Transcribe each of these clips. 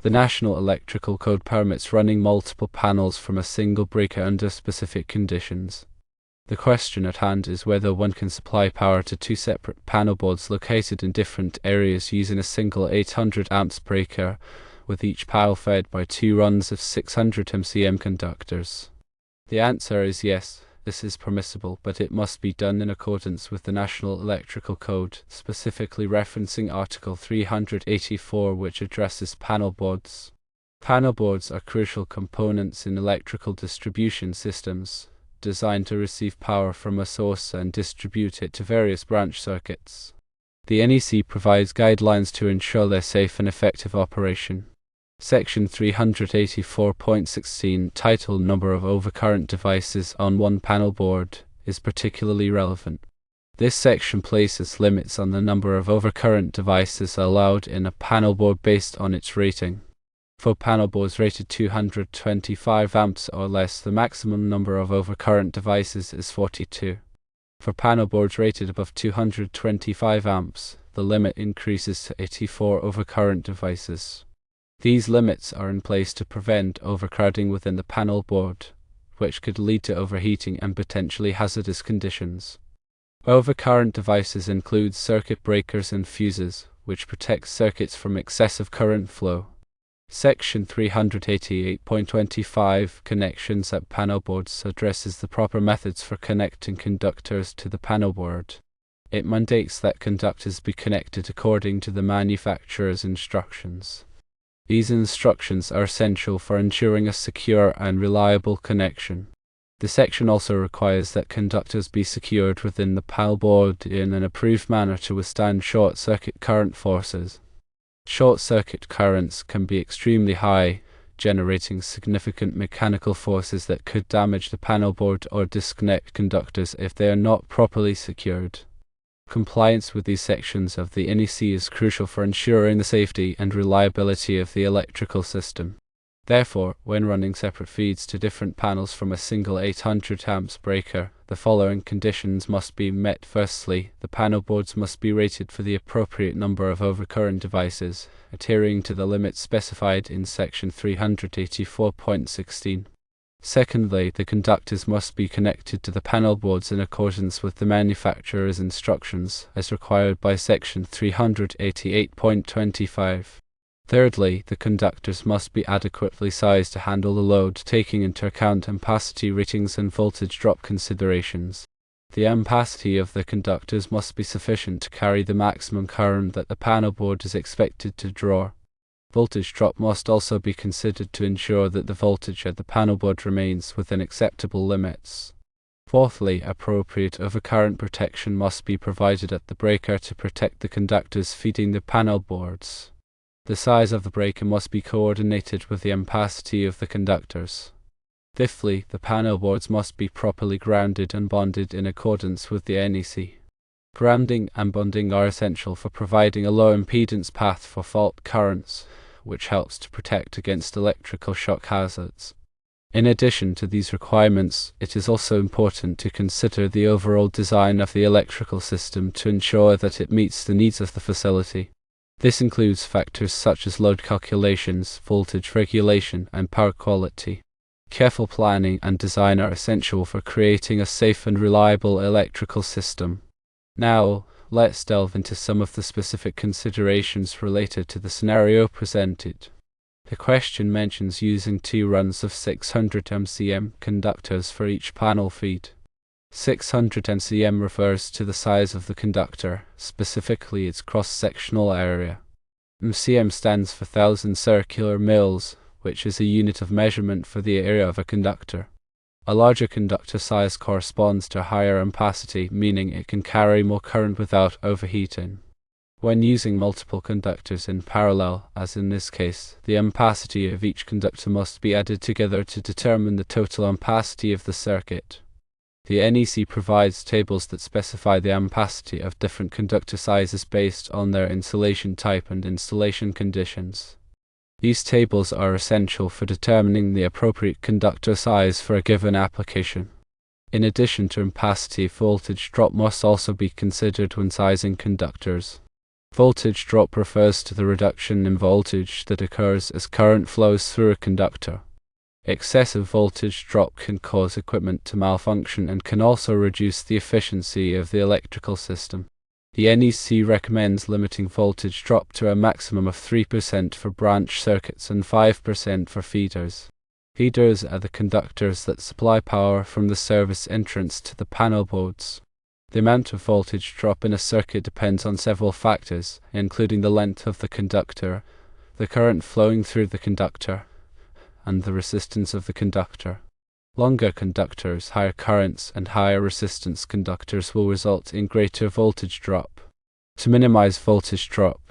The National Electrical Code permits running multiple panels from a single breaker under specific conditions. The question at hand is whether one can supply power to two separate panel boards located in different areas using a single 800 amps breaker, with each panel fed by two runs of 600 MCM conductors. The answer is yes, this is permissible, but it must be done in accordance with the National Electrical Code, specifically referencing Article 384, which addresses panel boards. Panel boards are crucial components in electrical distribution systems, designed to receive power from a source and distribute it to various branch circuits. The NEC provides guidelines to ensure their safe and effective operation. Section 384.16, titled Number of Overcurrent Devices on one panel board, is particularly relevant. This section places limits on the number of overcurrent devices allowed in a panel board based on its rating. For panel boards rated 225 amps or less, the maximum number of overcurrent devices is 42. For panel boards rated above 225 amps, the limit increases to 84 overcurrent devices. These limits are in place to prevent overcrowding within the panel board, which could lead to overheating and potentially hazardous conditions. Overcurrent devices include circuit breakers and fuses, which protect circuits from excessive current flow. Section 388.25, Connections at Panel Boards, addresses the proper methods for connecting conductors to the panel board. It mandates that conductors be connected according to the manufacturer's instructions. These instructions are essential for ensuring a secure and reliable connection. The section also requires that conductors be secured within the panel board in an approved manner to withstand short-circuit current forces. Short-circuit currents can be extremely high, generating significant mechanical forces that could damage the panel board or disconnect conductors if they are not properly secured. Compliance with these sections of the NEC is crucial for ensuring the safety and reliability of the electrical system. Therefore, when running separate feeds to different panels from a single 800 amps breaker, the following conditions must be met. Firstly, the panel boards must be rated for the appropriate number of overcurrent devices, adhering to the limits specified in Section 384.16. Secondly, the conductors must be connected to the panel boards in accordance with the manufacturer's instructions, as required by Section 388.25. Thirdly, the conductors must be adequately sized to handle the load, taking into account ampacity ratings and voltage drop considerations. The ampacity of the conductors must be sufficient to carry the maximum current that the panel board is expected to draw. Voltage drop must also be considered to ensure that the voltage at the panel board remains within acceptable limits. Fourthly, appropriate overcurrent protection must be provided at the breaker to protect the conductors feeding the panel boards. The size of the breaker must be coordinated with the ampacity of the conductors. Fifthly, the panel boards must be properly grounded and bonded in accordance with the NEC. Grounding and bonding are essential for providing a low impedance path for fault currents, which helps to protect against electrical shock hazards. In addition to these requirements, it is also important to consider the overall design of the electrical system to ensure that it meets the needs of the facility. This includes factors such as load calculations, voltage regulation, and power quality. Careful planning and design are essential for creating a safe and reliable electrical system. Now, let's delve into some of the specific considerations related to the scenario presented. The question mentions using two runs of 600 MCM conductors for each panel feed. 600 MCM refers to the size of the conductor, specifically its cross-sectional area. MCM stands for 1000 circular mils, which is a unit of measurement for the area of a conductor. A larger conductor size corresponds to a higher ampacity, meaning it can carry more current without overheating. When using multiple conductors in parallel, as in this case, the ampacity of each conductor must be added together to determine the total ampacity of the circuit. The NEC provides tables that specify the ampacity of different conductor sizes based on their insulation type and installation conditions. These tables are essential for determining the appropriate conductor size for a given application. In addition to ampacity, voltage drop must also be considered when sizing conductors. Voltage drop refers to the reduction in voltage that occurs as current flows through a conductor. Excessive voltage drop can cause equipment to malfunction and can also reduce the efficiency of the electrical system. The NEC recommends limiting voltage drop to a maximum of 3% for branch circuits and 5% for feeders. Feeders are the conductors that supply power from the service entrance to the panel boards. The amount of voltage drop in a circuit depends on several factors, including the length of the conductor, the current flowing through the conductor, and the resistance of the conductor. Longer conductors, higher currents, and higher resistance conductors will result in greater voltage drop. To minimize voltage drop,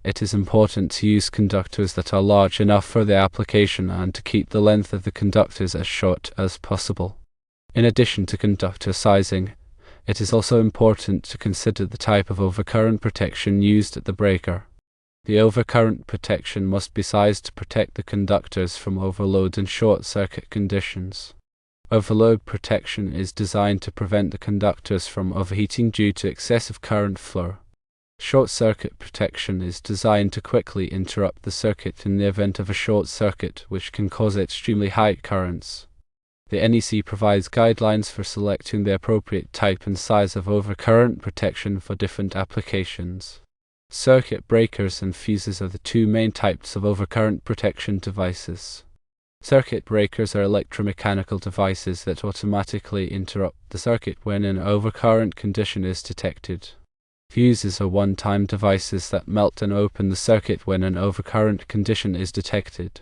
it is important to use conductors that are large enough for the application and to keep the length of the conductors as short as possible. In addition to conductor sizing, it is also important to consider the type of overcurrent protection used at the breaker. The overcurrent protection must be sized to protect the conductors from overload and short-circuit conditions. Overload protection is designed to prevent the conductors from overheating due to excessive current flow. Short-circuit protection is designed to quickly interrupt the circuit in the event of a short circuit, which can cause extremely high currents. The NEC provides guidelines for selecting the appropriate type and size of overcurrent protection for different applications. Circuit breakers and fuses are the two main types of overcurrent protection devices. Circuit breakers are electromechanical devices that automatically interrupt the circuit when an overcurrent condition is detected. Fuses are one-time devices that melt and open the circuit when an overcurrent condition is detected.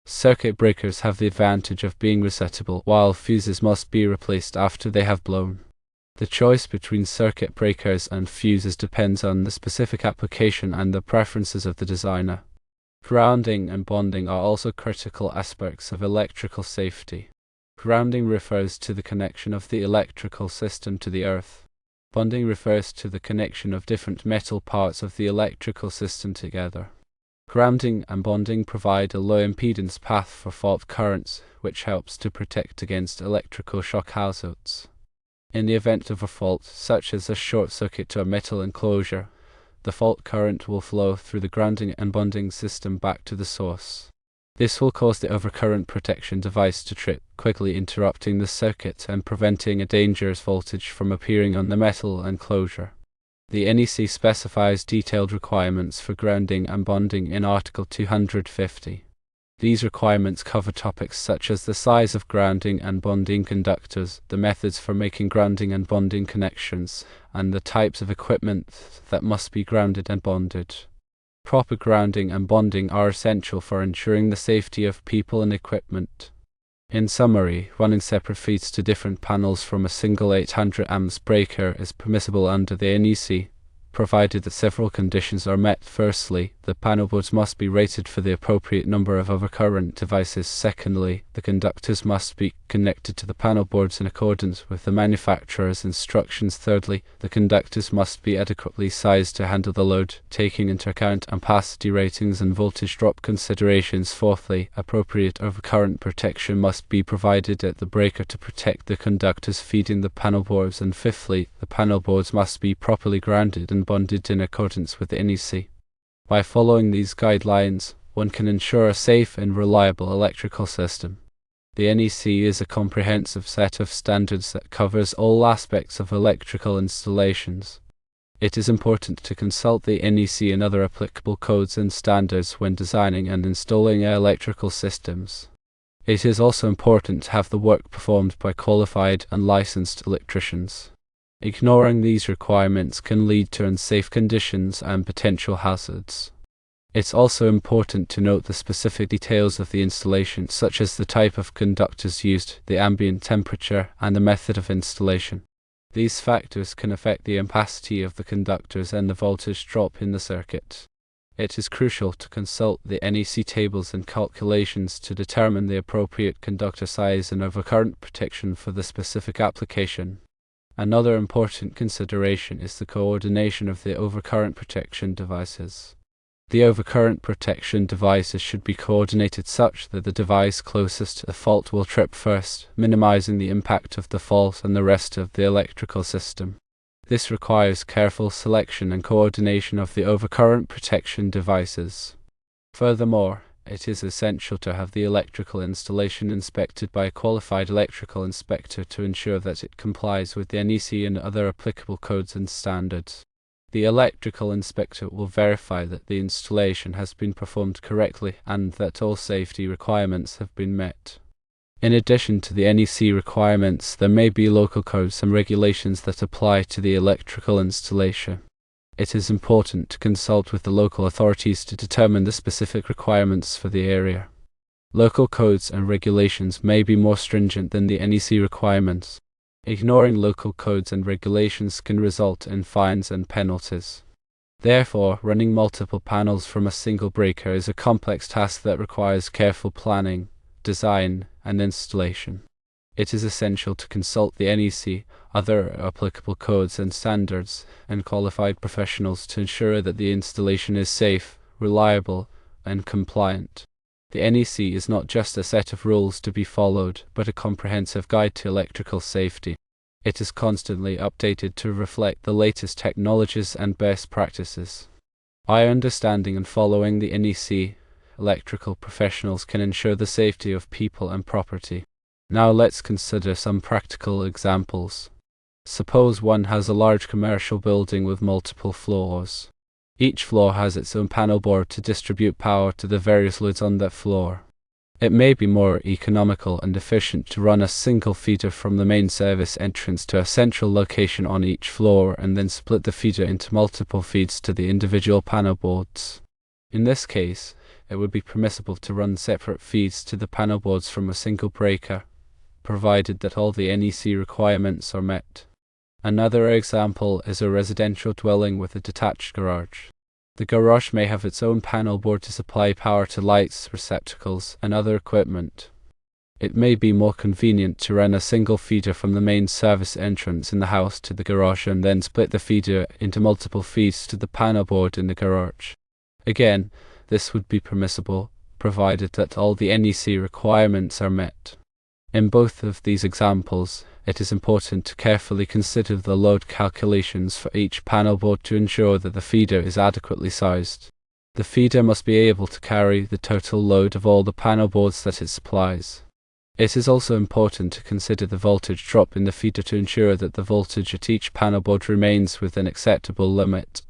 Circuit breakers have the advantage of being resettable, while fuses must be replaced after they have blown. The choice between circuit breakers and fuses depends on the specific application and the preferences of the designer. Grounding and bonding are also critical aspects of electrical safety. Grounding refers to the connection of the electrical system to the earth. Bonding refers to the connection of different metal parts of the electrical system together. Grounding and bonding provide a low impedance path for fault currents, which helps to protect against electrical shock hazards. In the event of a fault, such as a short circuit to a metal enclosure, the fault current will flow through the grounding and bonding system back to the source. This will cause the overcurrent protection device to trip, quickly interrupting the circuit and preventing a dangerous voltage from appearing on the metal enclosure. The NEC specifies detailed requirements for grounding and bonding in Article 250. These requirements cover topics such as the size of grounding and bonding conductors, the methods for making grounding and bonding connections, and the types of equipment that must be grounded and bonded. Proper grounding and bonding are essential for ensuring the safety of people and equipment. In summary, running separate feeds to different panels from a single 800 amps breaker is permissible under the NEC, provided that several conditions are met. Firstly, the panel boards must be rated for the appropriate number of overcurrent devices. Secondly, the conductors must be connected to the panel boards in accordance with the manufacturer's instructions. Thirdly, the conductors must be adequately sized to handle the load, taking into account ampacity ratings and voltage drop considerations. Fourthly, appropriate overcurrent protection must be provided at the breaker to protect the conductors feeding the panel boards. And fifthly, the panel boards must be properly grounded and bonded in accordance with the NEC. By following these guidelines, one can ensure a safe and reliable electrical system. The NEC is a comprehensive set of standards that covers all aspects of electrical installations. It is important to consult the NEC and other applicable codes and standards when designing and installing electrical systems. It is also important to have the work performed by qualified and licensed electricians. Ignoring these requirements can lead to unsafe conditions and potential hazards. It's also important to note the specific details of the installation, such as the type of conductors used, the ambient temperature, and the method of installation. These factors can affect the ampacity of the conductors and the voltage drop in the circuit. It is crucial to consult the NEC tables and calculations to determine the appropriate conductor size and overcurrent protection for the specific application. Another important consideration is the coordination of the overcurrent protection devices. The overcurrent protection devices should be coordinated such that the device closest to the fault will trip first, minimizing the impact of the fault on the rest of the electrical system. This requires careful selection and coordination of the overcurrent protection devices. Furthermore, it is essential to have the electrical installation inspected by a qualified electrical inspector to ensure that it complies with the NEC and other applicable codes and standards. The electrical inspector will verify that the installation has been performed correctly and that all safety requirements have been met. In addition to the NEC requirements, there may be local codes and regulations that apply to the electrical installation. It is important to consult with the local authorities to determine the specific requirements for the area. Local codes and regulations may be more stringent than the NEC requirements. Ignoring local codes and regulations can result in fines and penalties. Therefore, running multiple panels from a single breaker is a complex task that requires careful planning, design, and installation. It is essential to consult the NEC, other applicable codes and standards, and qualified professionals to ensure that the installation is safe, reliable, and compliant. The NEC is not just a set of rules to be followed, but a comprehensive guide to electrical safety. It is constantly updated to reflect the latest technologies and best practices. By understanding and following the NEC, electrical professionals can ensure the safety of people and property. Now let's consider some practical examples. Suppose one has a large commercial building with multiple floors. Each floor has its own panel board to distribute power to the various loads on that floor. It may be more economical and efficient to run a single feeder from the main service entrance to a central location on each floor and then split the feeder into multiple feeds to the individual panel boards. In this case, it would be permissible to run separate feeds to the panel boards from a single breaker, provided that all the NEC requirements are met. Another example is a residential dwelling with a detached garage. The garage may have its own panel board to supply power to lights, receptacles, and other equipment. It may be more convenient to run a single feeder from the main service entrance in the house to the garage and then split the feeder into multiple feeds to the panel board in the garage. Again, this would be permissible, provided that all the NEC requirements are met. In both of these examples, it is important to carefully consider the load calculations for each panel board to ensure that the feeder is adequately sized. The feeder must be able to carry the total load of all the panel boards that it supplies. It is also important to consider the voltage drop in the feeder to ensure that the voltage at each panel board remains within an acceptable limit.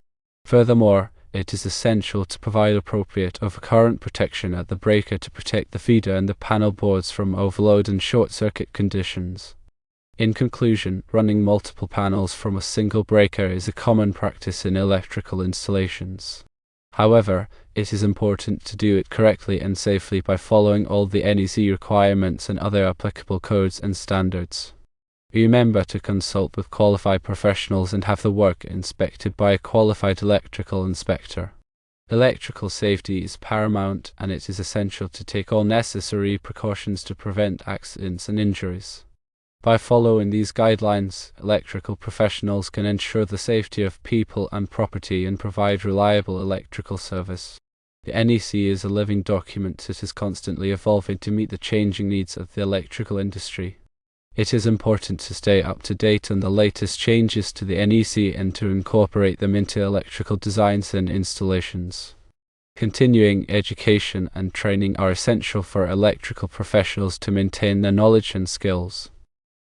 Furthermore, it is essential to provide appropriate overcurrent protection at the breaker to protect the feeder and the panel boards from overload and short-circuit conditions. In conclusion, running multiple panels from a single breaker is a common practice in electrical installations. However, it is important to do it correctly and safely by following all the NEC requirements and other applicable codes and standards. Remember to consult with qualified professionals and have the work inspected by a qualified electrical inspector. Electrical safety is paramount, and it is essential to take all necessary precautions to prevent accidents and injuries. By following these guidelines, electrical professionals can ensure the safety of people and property and provide reliable electrical service. The NEC is a living document that is constantly evolving to meet the changing needs of the electrical industry. It is important to stay up to date on the latest changes to the NEC and to incorporate them into electrical designs and installations. Continuing education and training are essential for electrical professionals to maintain their knowledge and skills.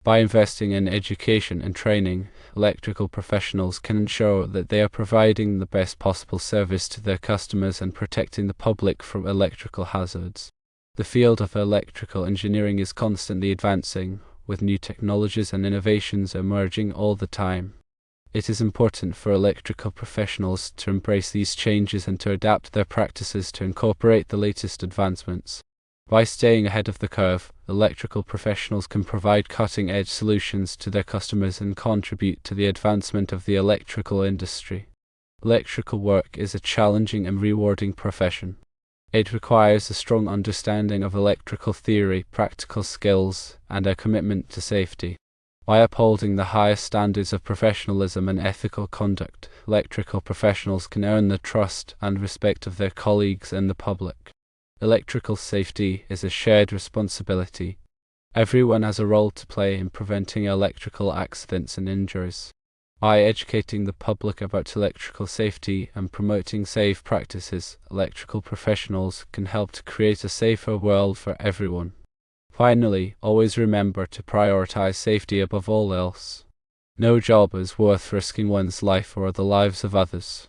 By investing in education and training, electrical professionals can ensure that they are providing the best possible service to their customers and protecting the public from electrical hazards. The field of electrical engineering is constantly advancing, with new technologies and innovations emerging all the time. It is important for electrical professionals to embrace these changes and to adapt their practices to incorporate the latest advancements. By staying ahead of the curve, electrical professionals can provide cutting-edge solutions to their customers and contribute to the advancement of the electrical industry. Electrical work is a challenging and rewarding profession. It requires a strong understanding of electrical theory, practical skills, and a commitment to safety. By upholding the highest standards of professionalism and ethical conduct, electrical professionals can earn the trust and respect of their colleagues and the public. Electrical safety is a shared responsibility. Everyone has a role to play in preventing electrical accidents and injuries. By educating the public about electrical safety and promoting safe practices, electrical professionals can help to create a safer world for everyone. Finally, always remember to prioritize safety above all else. No job is worth risking one's life or the lives of others.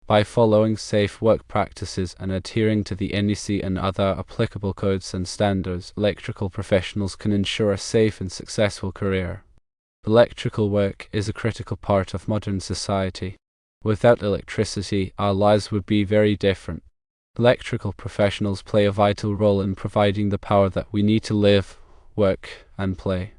By following safe work practices and adhering to the NEC and other applicable codes and standards, electrical professionals can ensure a safe and successful career. Electrical work is a critical part of modern society. Without electricity, our lives would be very different. Electrical professionals play a vital role in providing the power that we need to live, work, and play.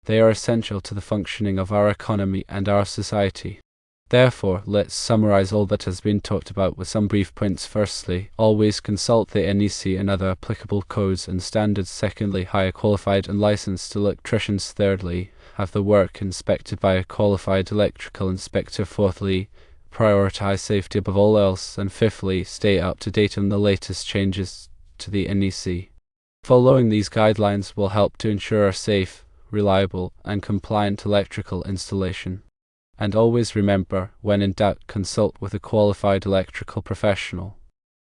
They are essential to the functioning of our economy and our society. Therefore, let's summarize all that has been talked about with some brief points. Firstly, always consult the NEC and other applicable codes and standards. Secondly, hire qualified and licensed electricians. Thirdly, have the work inspected by a qualified electrical inspector. Fourthly, prioritize safety above all else. And fifthly, stay up to date on the latest changes to the NEC. Following these guidelines will help to ensure a safe, reliable, and compliant electrical installation. And always remember, when in doubt, consult with a qualified electrical professional.